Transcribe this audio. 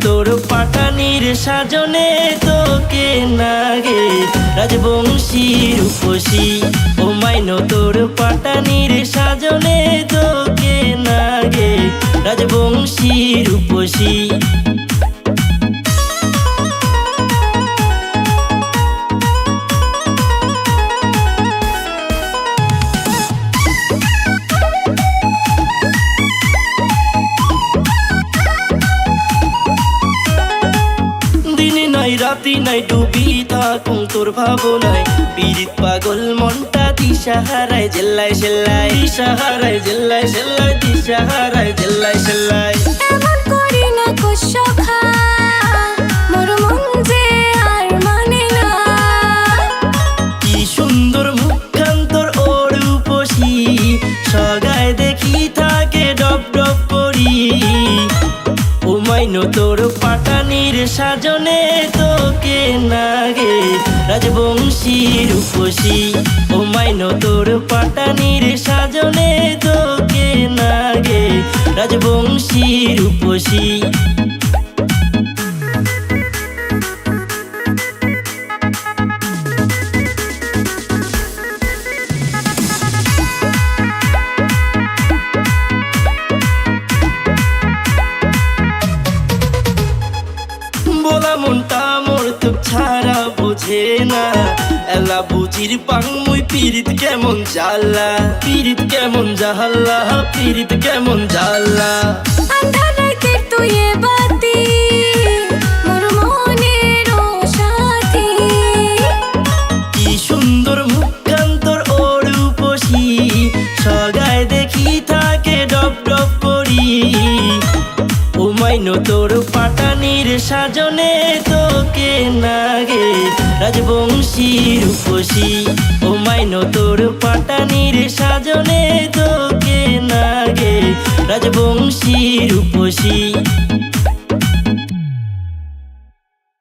তোর পাটানির সাজনে তোকে নাগে রাজবংশী রূপসী। ও মাইনো তোর পাটানির সাজনে তোকে নাগে রাজবংশী রূপসী। রাতি নাই ডুবি থাকুন তোর ভাবনায়, পীড়িত পাগল মনটা দিশাহারায় জেল্লায় সেল্লায়, দিশাহারায় জেল্লায় সেল্লায়, দিশাহারায় জেল্লায় সেল্লায়। এমন করি না কো সখা, মোর মন যে আর মানে না। কি সুন্দর মুখখান তোর ও রূপসী, সগায় দেখি থাকে ডব ডব করি। ও মাইনো তোর পাটানির সাজনে তোকে নাগে রাজবংশী রূপসী। ও মাইনো তোর পাটানির সাজনে তোকে নাগে রাজবংশী রূপসী। বলা মনটা মোর তো ছাড়া বুঝে না, এলা বুঝির পাং মুই পীড়িত কেমন জ্বালা, পীড়িত কেমন জ্বালা, পীড়িত কেমন জ্বালা। আন্ধার রাতে তুই এ বাতি, মোর মনের সাথী। কি সুন্দর মুখখান তোর ও রূপসী, সগায় দেখি থাকে ডব ডব করি। ও মাইনো তোর পাটানির সাজনে তোকে নাগে রাজবংশী রূপসী। ও মাইনো তোর পাটানির সাজনে তোকে নাগে রাজবংশী রূপসী।